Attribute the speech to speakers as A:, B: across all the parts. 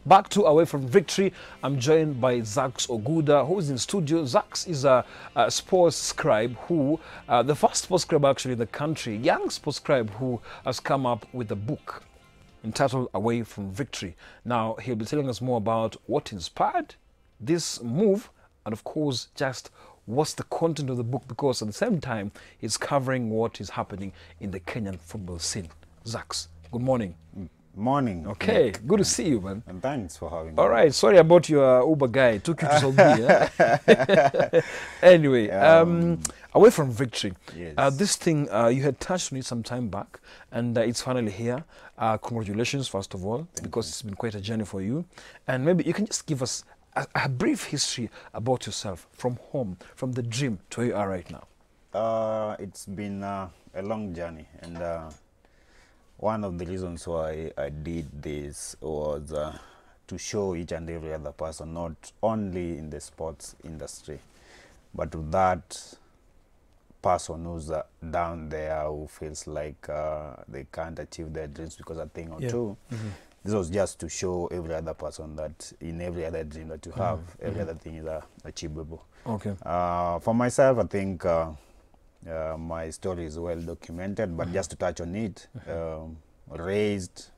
A: Back to Away from Victory. I'm joined by Zax Oguda, who is in studio. Zax is a sports scribe who, the first sports scribe actually in the country, young sports scribe who has come up with a book entitled Away from Victory. Now, he'll be telling us more about what inspired this move and, of course, just what's the content of the book, because at the same time, it's covering what is happening in the Kenyan football scene. Zax, good morning.
B: Morning.
A: Okay, good to see you, man.
B: And thanks for having me.
A: All right, sorry about your Uber guy. Took you to Saudi. Anyway, Away from Victory.
B: Yes.
A: This thing, you had touched on it some time back, and it's finally here. Congratulations, first of all, because it's been quite a journey for you. And maybe you can just give us a brief history about yourself from home, from the dream to where you are right now.
B: It's been a long journey, and one of the reasons why I did this was to show each and every other person, not only in the sports industry, but to that person who's down there who feels like they can't achieve their dreams because of a thing or two. This was just to show every other person that in every other dream that you have, every other thing is achievable.
A: Okay.
B: For myself, I think my story is well documented, but just to touch on it,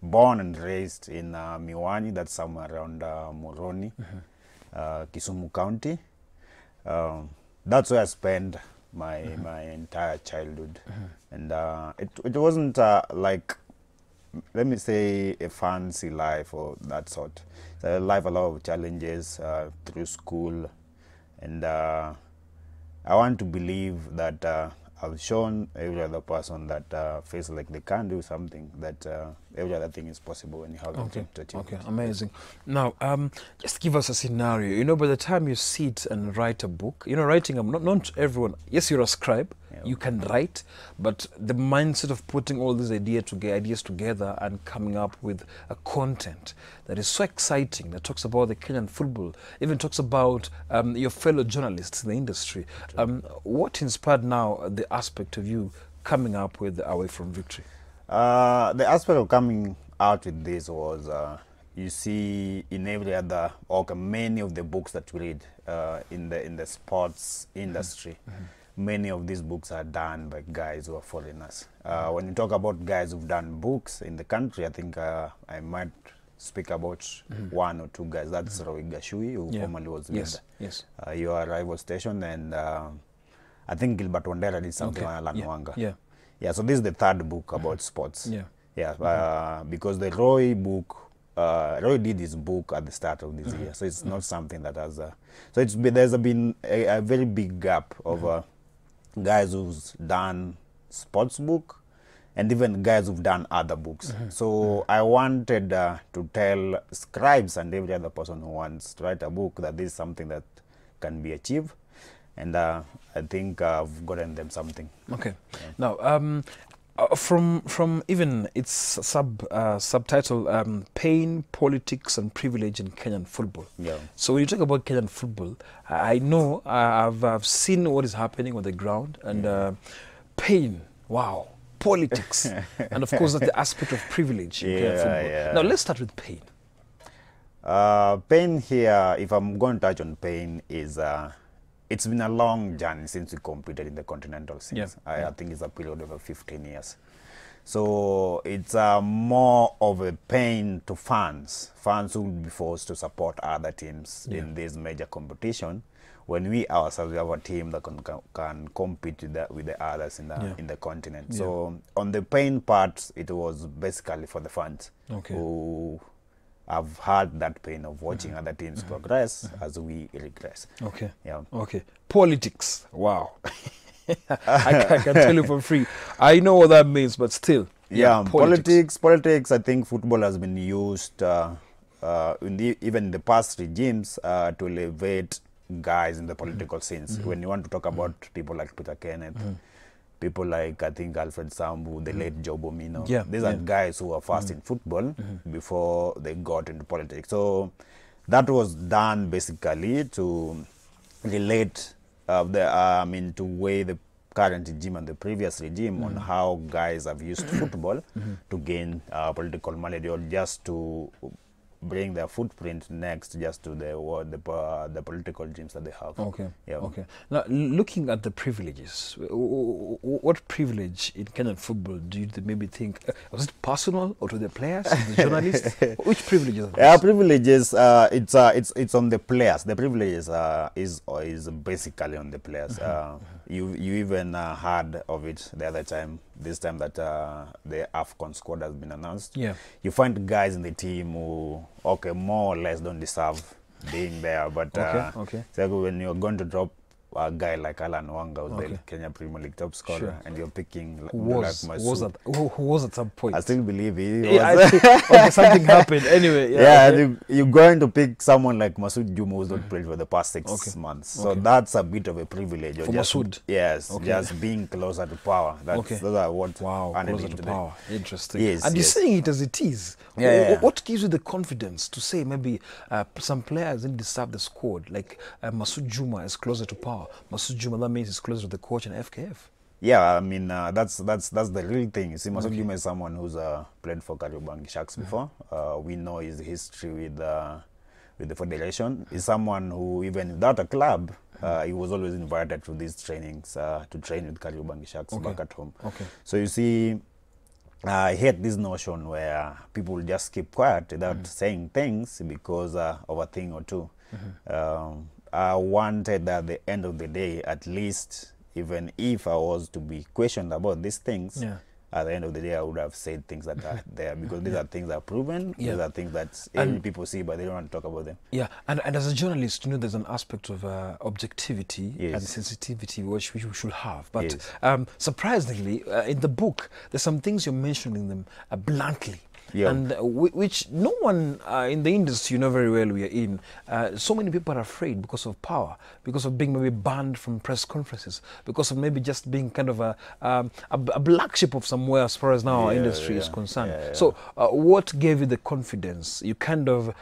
B: born and raised in Miwani, that's somewhere around Moroni, Kisumu County. That's where I spent my entire childhood, and it wasn't like, let me say, a fancy life or that sort. It's a life, a lot of challenges through school, and I want to believe that I've shown every other person that feels like they can do something, that every other thing is possible when you have the dream to achieve.
A: Okay, amazing. Now, just give us a scenario. You know, by the time you sit and write a book, you know, writing, not everyone, yes, you're a scribe, you can write, but the mindset of putting all these ideas together and coming up with a content that is so exciting, that talks about the Kenyan football, even talks about your fellow journalists in the industry. What inspired now the aspect of you coming up with Away from Victory?
B: The aspect of coming out with this was, you see, in every other, or many of the books that we read in the sports industry, many of these books are done by guys who are foreigners. When you talk about guys who've done books in the country, I think I might speak about one or two guys. That's Roy Gashui, who formerly was with your rival station, and I think Gilbert Wandera did something on Alan Wanga. Yeah, so this is the third book about sports. Because the Roy book, Roy did his book at the start of this year, so it's not something that has so there's been a very big gap of guys who's done sports book and even guys who've done other books. So I wanted to tell scribes and every other person who wants to write a book that this is something that can be achieved, and I think I've gotten them something.
A: Okay. Now, from even its subtitle, Pain, Politics and Privilege in Kenyan Football. So when you talk about Kenyan football, I know I've seen what is happening on the ground, and pain, wow, politics, and of course that's the aspect of privilege in Kenyan football. Now let's start with pain.
B: Pain here, if I'm going to touch on pain, is it's been a long journey since we competed in the continental scenes. I think it's a period of 15 years. So it's more of a pain to fans who will be forced to support other teams in this major competition, when we ourselves have a team that can compete with the others in the continent. So on the pain part, it was basically for the fans who I've had that pain of watching other teams progress as we regress.
A: Okay. Politics. Wow. I can tell you for free. I know what that means, but still.
B: Politics. I think football has been used even in the past regimes to elevate guys in the political scenes. When you want to talk about people like Peter Kenneth, people like, I think, Alfred Sambu, the late Joe Bomino. These are guys who were first in football before they got into politics. So that was done basically to relate to weigh the current regime and the previous regime on how guys have used football to gain political money, or just to bring their footprint next just to the political dreams that they have.
A: Okay.
B: Yeah.
A: Okay. Now, looking at the privileges, what privilege in Kenyan football do you maybe think was it personal or to the players, to the journalists? Which privileges?
B: Yeah, privileges. It's on the players. The privileges is basically on the players. You even heard of it the other time. This time that the AFCON squad has been announced.
A: Yeah.
B: You find guys in the team who, okay, more or less don't deserve being there, but so when you're going to drop a guy like Alan Wanga, who's the Kenya Premier League top scorer, and you're picking
A: who was at some point.
B: I still believe he was.
A: Yeah, something happened anyway.
B: You're going to pick someone like Masoud Juma, who's not played for the past 6 months. So that's a bit of a privilege.
A: For Masoud?
B: Yes, just being closer to power. Those are what
A: closer to power. Interesting.
B: Yes,
A: and you're saying it as it is. What gives you the confidence to say maybe some players didn't deserve the squad, like Masoud Juma is closer to power? Masoud Juma, that means he's closer to the coach and FKF. Yeah,
B: I mean that's the real thing. You see, Masoud Juma is someone who's played for Kariobangi Sharks before. We know his history with the federation. He's someone who, even without a club, he was always invited to these trainings to train with Kariobangi Sharks back at home. So you see, I hate this notion where people just keep quiet without saying things because of a thing or two. I wanted that at the end of the day, at least, even if I was to be questioned about these things, at the end of the day, I would have said things that are there, because these are things that are proven. These are things that people see, but they don't want to talk about them. Yeah,
A: and as a journalist, you know, there's an aspect of objectivity and sensitivity which we should have. But surprisingly, in the book, there's some things you're mentioning them bluntly. And which no one in the industry, you know very well we are in, so many people are afraid because of power, because of being maybe banned from press conferences, because of maybe just being kind of a black sheep of somewhere as far as now our industry is concerned. So what gave you the confidence? You kind of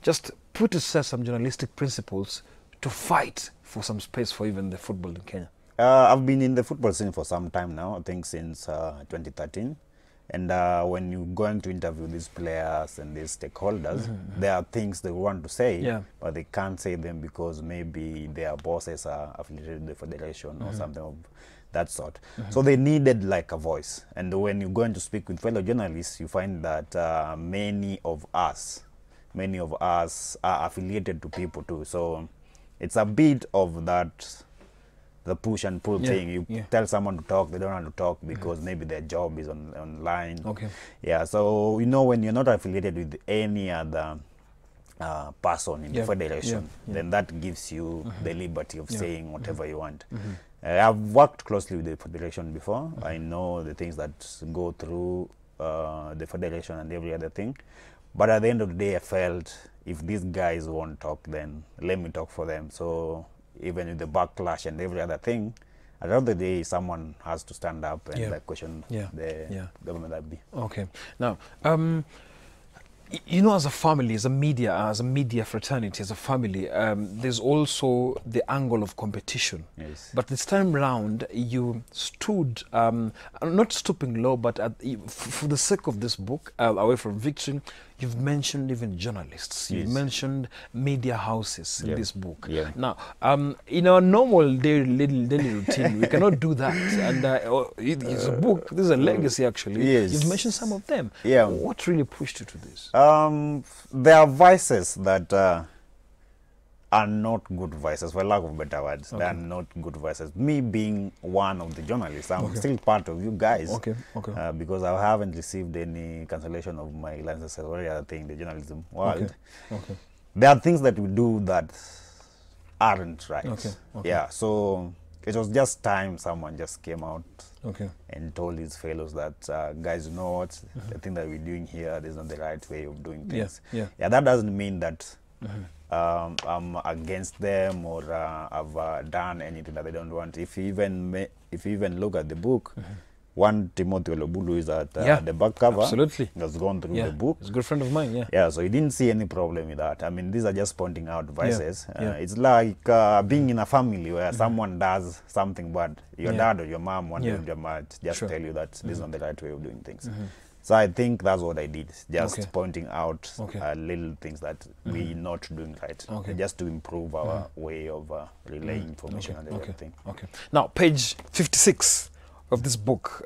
A: just put aside some journalistic principles to fight for some space for even the football in Kenya.
B: I've been in the football scene for some time now, I think since 2013. And when you're going to interview these players and these stakeholders, there are things they want to say, but they can't say them because maybe their bosses are affiliated with the federation or something of that sort. So they needed like a voice. And when you're going to speak with fellow journalists, you find that many of us are affiliated to people too. So it's a bit of that, the push and pull thing. You tell someone to talk, they don't want to talk because maybe their job is online. So you know, when you're not affiliated with any other person in the federation, then that gives you the liberty of saying whatever you want. I've worked closely with the federation before. I know the things that go through the federation and every other thing. But at the end of the day, I felt if these guys won't talk, then let me talk for them. So even with the backlash and every other thing, at the end of the day, someone has to stand up and question the government that be. Okay.
A: Now, you know, as a family, as a media fraternity, as a family, there's also the angle of competition. But this time round, you stood, not stooping low, but for the sake of this book, Away from Victory, you've mentioned even journalists. You've mentioned media houses in this book. Now, in our normal daily routine, we cannot do that. And it's a book. This is a legacy, actually. You've mentioned some of them. What really pushed you to this?
B: There are voices that are not good voices, for lack of better words. They are not good voices. Me being one of the journalists, I'm still part of you guys. Because I haven't received any cancellation of my license or any other thing in the journalism world. There are things that we do that aren't right. So it was just time someone just came out and told his fellows that, guys, you know what, the thing that we're doing here is not the right way of doing things. That doesn't mean that I'm against them or I've done anything that they don't want. If you even look at the book, one Timothy Olobulu is at the back cover.
A: Absolutely.
B: Has gone through the book.
A: He's a good friend of mine,
B: so he didn't see any problem with that. I mean, these are just pointing out vices. It's like being in a family where someone does something bad. Your dad or your mom, one day your might just tell you that this is not the right way of doing things. So I think that's what I did, just
A: Okay.
B: pointing out
A: Okay.
B: little things that we're not doing right,
A: Okay.
B: just to improve our way of relaying information and everything.
A: Okay. Now, page 56 of this book,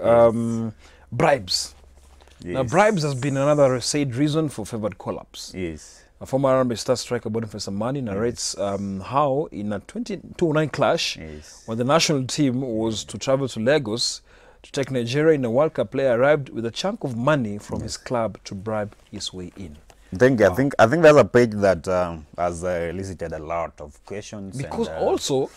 A: bribes. Now,
B: Yes.
A: bribes has been another said reason for favored collapse.
B: Yes.
A: A former Harambee Star striker Boniface Amani narrates how in a 2009 clash,
B: Yes.
A: when the national team was to travel to Lagos to take Nigeria in a World Cup, player arrived with a chunk of money from his club to bribe his way in.
B: Thank you. I think that's a page that has elicited a lot of questions.
A: Because
B: and,
A: also,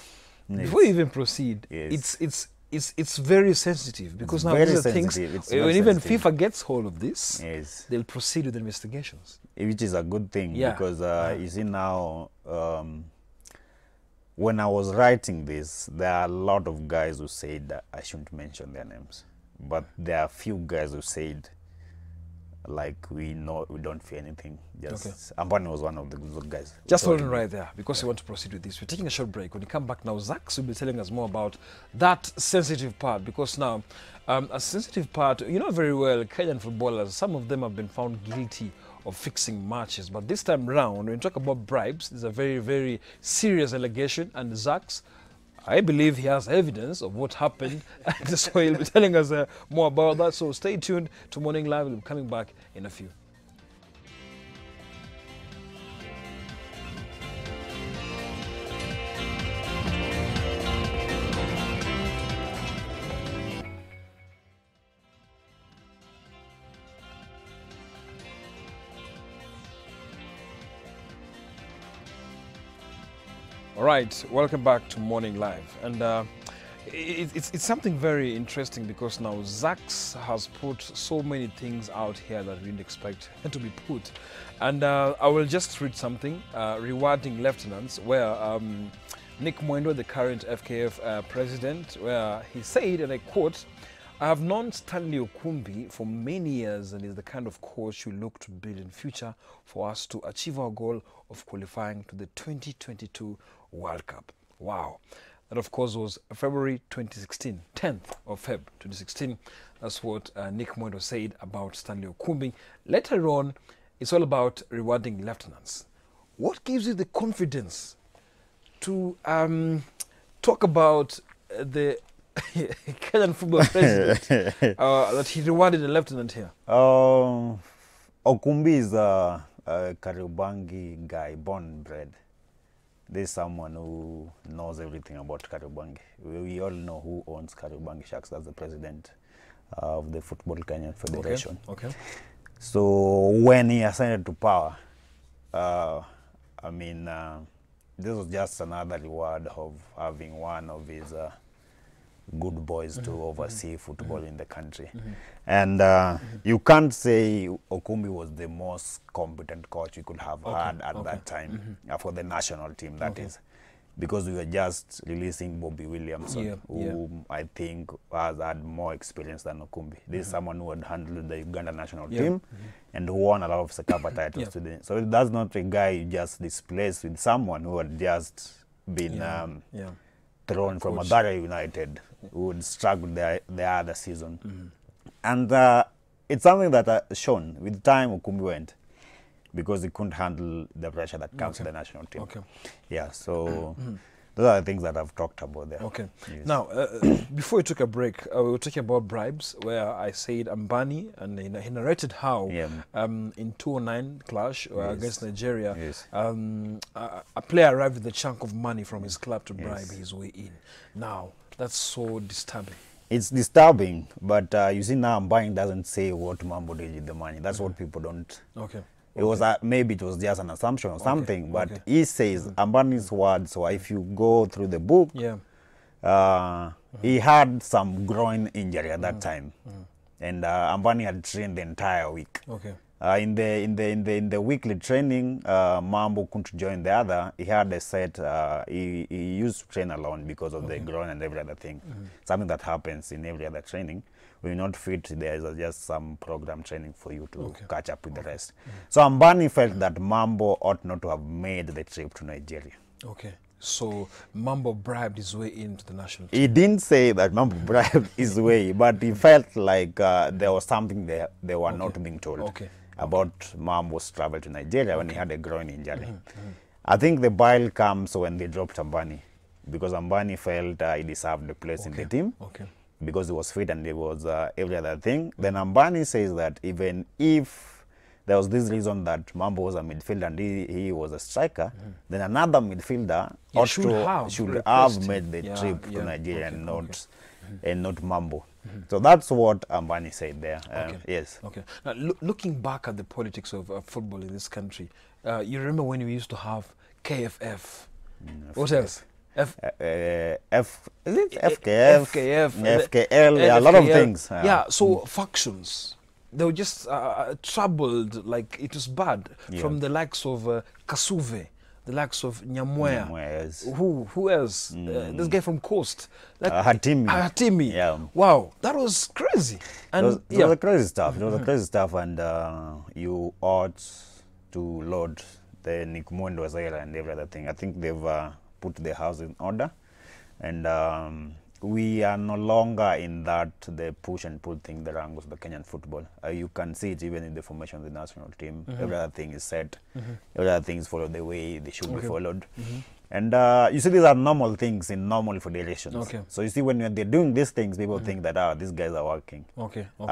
A: before you even proceed,
B: Yes.
A: it's very sensitive, because now
B: very
A: these are things,
B: sensitive. It's
A: when
B: very
A: even
B: sensitive.
A: FIFA gets hold of this,
B: Yes.
A: they'll proceed with investigations.
B: Which is a good thing,
A: Yeah.
B: because you see now, when I was writing this, there are a lot of guys who said that I shouldn't mention their names, but there are a few guys who said, like, we don't fear anything. Just Ambani was one of the good guys.
A: Just hold on right there, because we want to proceed with this. We're taking a short break. When we come back now, Zax will be telling us more about that sensitive part, because now, a sensitive part, you know very well, Kenyan footballers, some of them have been found guilty of fixing matches. But this time round, when we talk about bribes, it's a very, very serious allegation. And Zax, I believe he has evidence of what happened. And so he'll be telling us more about that. So stay tuned to Morning Live. We'll be coming back in a few. All right, welcome back to Morning Live. And it's something very interesting, because now Zax has put so many things out here that we didn't expect to be put. And I will just read something, rewarding lieutenants, where Nick Mwendo, the current FKF president, where he said, and I quote, "I have known Stanley Okumbi for many years and is the kind of coach you look to build in future for us to achieve our goal of qualifying to the 2022 World Cup." Wow. That, of course, was February 2016, 10th of Feb 2016. That's what Nick Mwendo said about Stanley Okumbi. Later on, it's all about rewarding lieutenants. What gives you the confidence to talk about the Kenyan football president that he rewarded a lieutenant here?
B: Okumbi is a Kariobangi guy, born and bred. There's someone who knows everything about Kariobangi. We all know who owns Kariobangi Sharks. That's the president of the Football Kenyan Federation.
A: Okay.
B: So when he ascended to power, I mean, this was just another reward of having one of his good boys to oversee football in the country. And you can't say Okumbi was the most competent coach we could have had at that time for the national team, that is. Because we were just releasing Bobby Williamson, who I think has had more experience than Okumbi. This is someone who had handled the Uganda national team and who won a lot of Sakapa titles today. So that's not a guy you just displaced with someone who had just been thrown from Mathare United, who would struggle the other season. And it's something that shown with time Okumbi went, because he couldn't handle the pressure that comes to the national team. Yeah, so those are the things that I've talked about there. Yes.
A: Now, before we took a break, we were talking about bribes, where I said Ambani, and he narrated how in 2009 clash against Nigeria, a player arrived with a chunk of money from his club to bribe his way in. Now, that's so disturbing.
B: It's disturbing, but you see now Ambani doesn't say what Mambo did with the money. That's what people don't... It was maybe it was just an assumption or something, but he says Ambani's words. So if you go through the book, he had some groin injury at that time, and Ambani had trained the entire week. In the weekly training, Mambo couldn't join the other. He had a set. He used to train alone because of the groin and every other thing. Something that happens in every other training. When you're not fit, there is just some program training for you to catch up with the rest. So Ambani felt that Mambo ought not to have made the trip to Nigeria.
A: So Mambo bribed his way into the national team.
B: He didn't say that Mambo bribed his way, but he felt like there was something they were not being told about Mambo's travel to Nigeria when he had a groin injury. I think the bile comes when they dropped Ambani, because Ambani felt he deserved the place in the team because he was fit and he was every other thing. Then Ambani says that even if there was this reason that Mambo was a midfielder and he was a striker, then another midfielder should have made the trip to Nigeria and not Mambo. So that's what Ambani said there. Yes.
A: Okay. Now, looking back at the politics of football in this country, you remember when we used to have KFF? What else?
B: Is it FKF? FKL, a lot of things.
A: Yeah, so factions. They were just troubled, like it was bad, from the likes of Kasuve, the likes of Nyamwea.
B: Yes.
A: Who else? This guy from Coast. Like,
B: Hatimi.
A: Hatimi.
B: Yeah.
A: Wow, that was crazy. And
B: it was crazy stuff. It was crazy stuff, and you ought to laud the Nick Mwendo and every other thing. I think they've put the house in order, and we are no longer in that the push and pull thing that wrangles the Kenyan football. You can see it even in the formation of the national team. Every other thing is set. Every other thing is followed the way they should be followed. And you see, these are normal things in normal federations. So you see, when they're doing these things, people think that, these guys are working.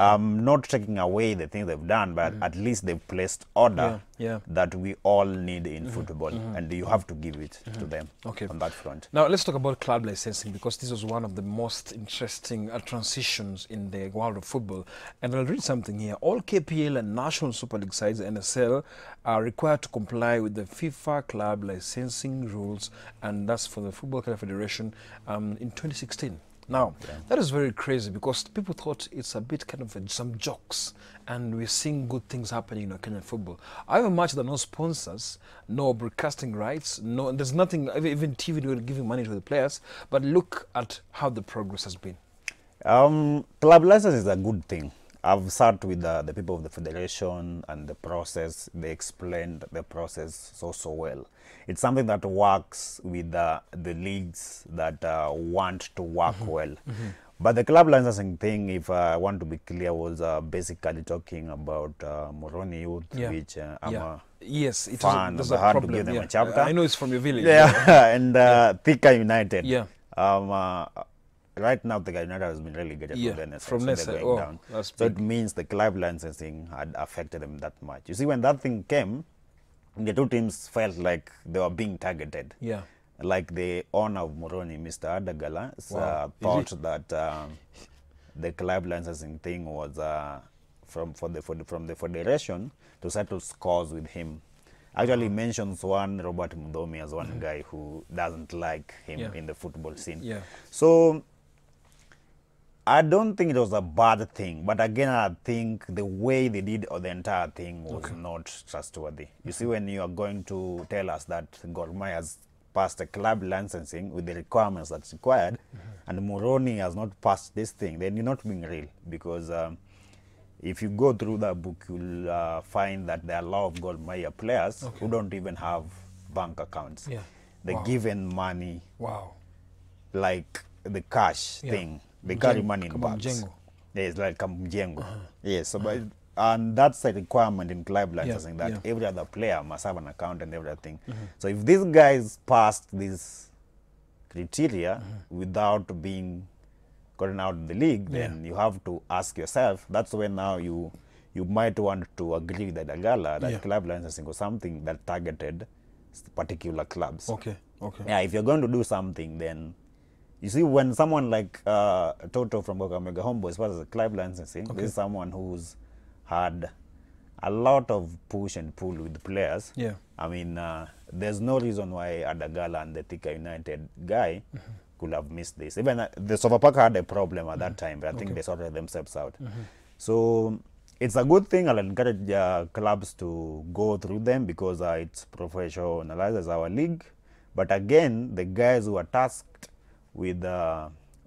B: Not taking away the things they've done, but at least they've placed order that we all need in football, and you have to give it to them on that front.
A: Now, let's talk about club licensing, because this was one of the most interesting transitions in the world of football. And I'll read something here. All KPL and National Super League sides, NSL, are required to comply with the FIFA club licensing rules, and that's for the Football Club Federation in 2016. Now, that is very crazy, because people thought it's a bit kind of some jokes, and we're seeing good things happening in Kenyan football. However much there are no sponsors, no broadcasting rights, there's nothing, even TV doing giving money to the players, but look at how the progress has been.
B: Club license is a good thing. I've sat with the people of the federation and the process. They explained the process so well. It's something that works with the leagues that want to work well. But the club licensing thing, if I want to be clear, was basically talking about Moroni Youth, which I'm a fan. It's hard to give them a chapter.
A: I know it's from your village.
B: And Thika United. Right now, the United has been relegated from NSL. So it means the club licensing had affected them that much. You see, when that thing came, the two teams felt like they were being targeted. Like the owner of Moroni, Mr. Adagala, thought that the club licensing thing was from the federation to settle scores with him. Actually mentions one Robert Mudomi as one guy who doesn't like him in the football scene. So I don't think it was a bad thing, but again, I think the way they did the entire thing was not trustworthy. You see, when you are going to tell us that Gor Mahia has passed a club licensing with the requirements that's required, and Moroni has not passed this thing, then you're not being real, because if you go through that book, you'll find that there are a lot of Gor Mahia players who don't even have bank accounts. They're given money, like the cash thing. They carry money in bags. Yes, like Kamjengo. Yes, so and that's a requirement in club licensing that every other player must have an account and everything. So if these guys passed these criteria without being gotten out of the league, then you have to ask yourself. That's when now you might want to agree with the Dagala that club licensing was something that targeted particular clubs. If you're going to do something, then you see, when someone like Toto from Kakamega Homeboys was a club licensing, this is someone who's had a lot of push and pull with the players. I mean, there's no reason why Adagala and the Thika United guy could have missed this. Even the Sofapaka had a problem at that time, but I think they sorted themselves out. So it's a good thing. I'll encourage clubs to go through them, because it professionalizes our league. But again, the guys who are tasked with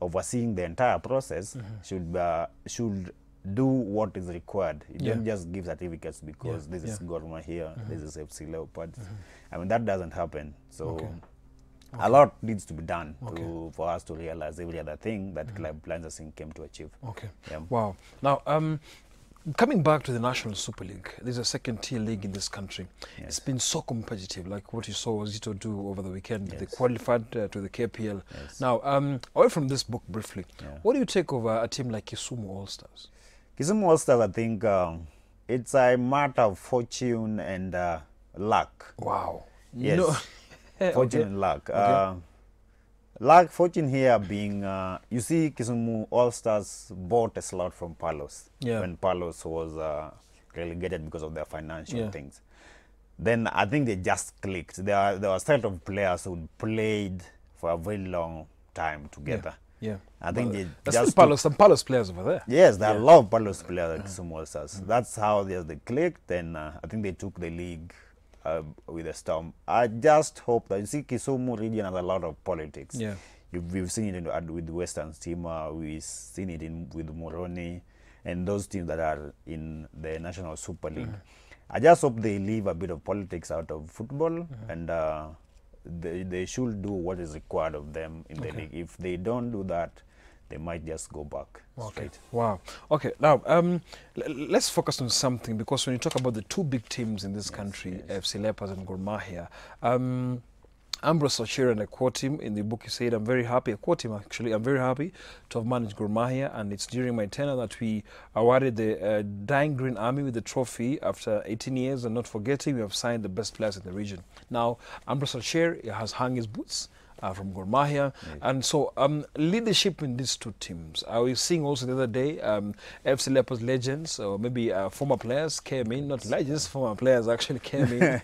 B: overseeing the entire process should do what is required. You don't just give certificates because this is Gor Mahia, this is FC Leopards. I mean, that doesn't happen. So A lot needs to be done for us to realize every other thing that Club Licensing came to achieve.
A: Okay.
B: Yeah.
A: Wow. Now, coming back to the National Super League, there's a second-tier league in this country.
B: Yes.
A: It's been so competitive, like what you saw Zito do over the weekend.
B: Yes.
A: They qualified to the KPL.
B: Yes.
A: Now, away from this book briefly,
B: Yeah.
A: what do you take over a team like Kisumu All-Stars?
B: Kisumu All-Stars, I think it's a matter of fortune and luck.
A: Wow.
B: Yes.
A: No.
B: Fortune and luck. Luck, fortune here being, you see Kisumu All-Stars bought a slot from Palos when Palos was relegated because of their financial things. Then I think they just clicked. There were a set of players who played for a very long time together.
A: Yeah.
B: I think
A: there's some Palos players over there.
B: Yes, there are a lot of Palos players at Kisumu All-Stars. That's how they clicked, and I think they took the league with a storm. I just hope that, you see, Kisumu region has a lot of politics.
A: Yeah.
B: We've seen it with Western Stima, we've seen it with Moroni, and those teams that are in the National Super League. I just hope they leave a bit of politics out of football, and they should do what is required of them in the league. If they don't do that, they might just go back straight.
A: Wow. Okay, now let's focus on something, because when you talk about the two big teams in this country, FC Leopards and Gor Mahia, Ambrose Ochiri, and I quote him in the book, you said, I'm very happy, I quote him actually, I'm very happy to have managed Gor Mahia, and it's during my tenure that we awarded the Dying Green Army with the trophy after 18 years, and not forgetting we have signed the best players in the region. Now, Ambrose Ochiri has hung his boots from Gor Mahia. And so leadership in these two teams. I was seeing also the other day FC Leopards legends, or maybe former players came in, not legends, former players actually came in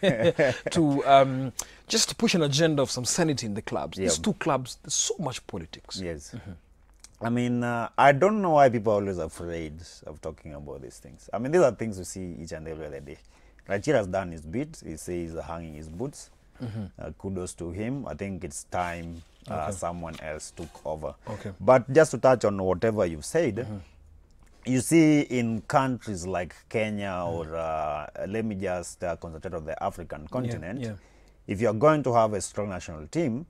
A: to just to push an agenda of some sanity in the clubs. These two clubs, there's so much politics.
B: Yes. I mean, I don't know why people are always afraid of talking about these things. I mean, these are things we see each and every other day. Rachir has done his bit. He says he's hanging his boots. Kudos to him. I think it's time someone else took over. But just to touch on whatever you've said, you see in countries like Kenya or let me just concentrate on the African continent, if you're going to have a strong national team,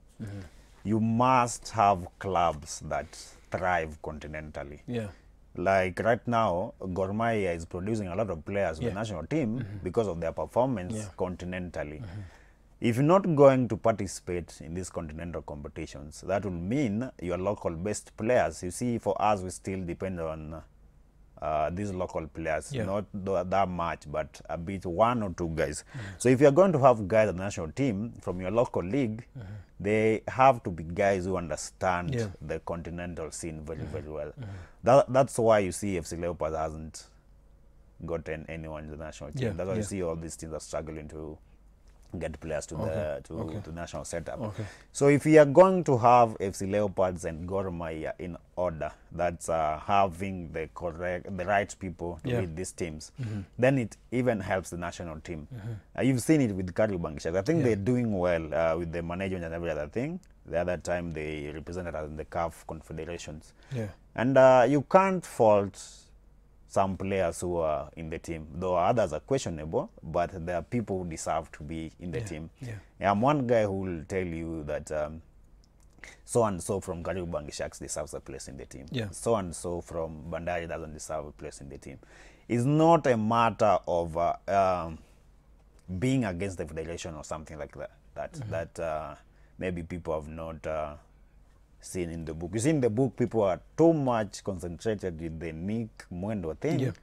B: you must have clubs that thrive continentally. Like right now, Gor Mahia is producing a lot of players with the national team because of their performance continentally. If you're not going to participate in these continental competitions, that will mean your local best players. You see, for us, we still depend on these local players, not that much, but a bit, one or two guys. So if you're going to have guys at the national team from your local league, they have to be guys who understand the continental scene very, very well. That's why you see FC Leopards hasn't gotten anyone in the national team. That's why you see all these teams are struggling to get players to the national setup. So if we are going to have FC Leopards and Gor Mahia in order, that's having the right people to lead these teams, then it even helps the national team. You've seen it with Kariobangi Sharks. I think they're doing well with the management and every other thing. The other time they represented us in the CAF confederations. And you can't fault some players who are in the team, though others are questionable, but there are people who deserve to be in the team. I'm one guy who will tell you that so-and-so from Kariobangi Sharks deserves a place in the team. So-and-so from Bandari doesn't deserve a place in the team. It's not a matter of being against the federation or something like that. That maybe people have not seen in the book. You see, in the book, people are too much concentrated with the Nick Mwendo thing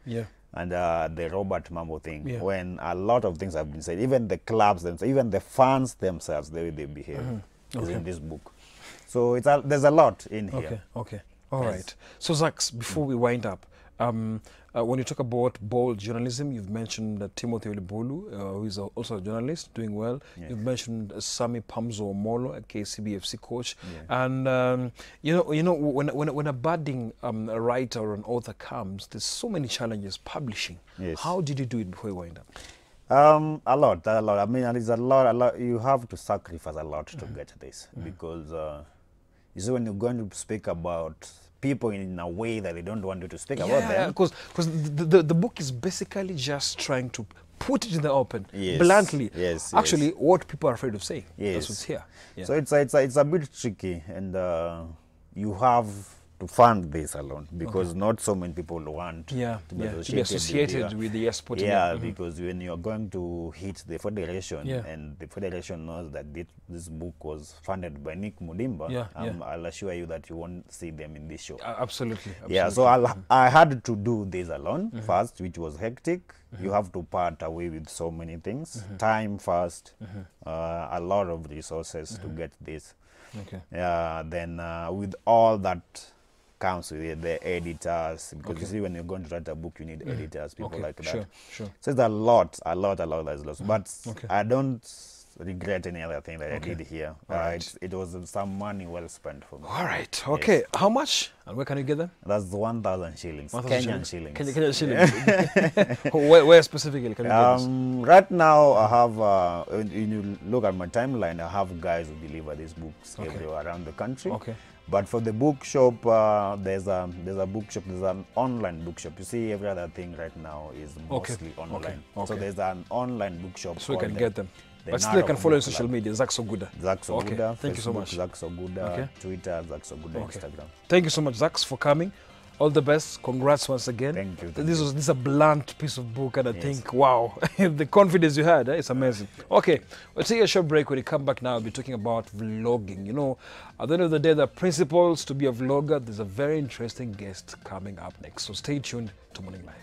B: and the Robert Mambo thing, when a lot of things have been said. Even the clubs themselves, even the fans themselves, the way they behave is in this book. So there's a lot in here.
A: All right. So, Zax, before we wind up, when you talk about bold journalism, you've mentioned Timothy Olibolu, who is also a journalist, doing well. You've mentioned Sami Pamzo Omolo, a KCBFC coach. And, you know, when a budding writer or an author comes, there's so many challenges publishing. How did you do it before you wind up?
B: A lot. I mean, there's a lot. You have to sacrifice a lot to get this, because you see, when you're going to speak about people in a way that they don't want you to speak about them.
A: Because the book is basically just trying to put it in the open,
B: Yes.
A: bluntly.
B: Yes,
A: Actually,
B: yes.
A: what people are afraid of saying.
B: Yes.
A: That's what's here. Yeah.
B: So it's a bit tricky, and you have to fund this alone because not so many people want
A: Yeah,
B: to be
A: yeah, to
B: associated,
A: be associated with the sport.
B: Yeah, because when you're going to hit the federation,
A: Yeah.
B: and the federation knows that this book was funded by Nick Mudimba,
A: Yeah, yeah.
B: I'll assure you that you won't see them in this show.
A: Absolutely, absolutely.
B: Yeah, so I had to do this alone first, which was hectic. You have to part away with so many things, time first, a lot of resources to get this.
A: Okay.
B: Then with all that comes with it, the editors, because you see when you're going to write a book, you need editors, people like that.
A: Sure, sure.
B: So it's a lot that's lost. But
A: Okay.
B: I don't regret any other thing that I did here.
A: Right.
B: It was some money well spent for me.
A: All right. Okay. How much and where can you get them?
B: That's 1,000 shillings,
A: 1,000
B: Kenyan shillings.
A: Kenyan shillings. where specifically can you get this?
B: Right now, I have, when you look at my timeline, I have guys who deliver these books everywhere around the country.
A: Okay.
B: But for the bookshop, there's a bookshop, there's an online bookshop. You see, every other thing right now is mostly online.
A: Okay.
B: So there's an online bookshop.
A: So you can
B: called
A: get them.
B: the
A: But still, you can
B: Narok
A: follow on
B: Book
A: social
B: Club.
A: media, Zach Soguda.
B: Zach Soguda,
A: Thank you so
B: Facebook,
A: much.
B: Zach Soguda,
A: Okay.
B: Twitter, Zach Soguda, Instagram.
A: Thank you so much, Zach, for coming. All the best. Congrats once again.
B: Thank you.
A: This is a blunt piece of book, and I think, wow, the confidence you had, it's amazing. Okay, we'll take a short break. When we come back now, we'll be talking about vlogging. You know, at the end of the day, the principles to be a vlogger. There's a very interesting guest coming up next. So stay tuned to Morning Live.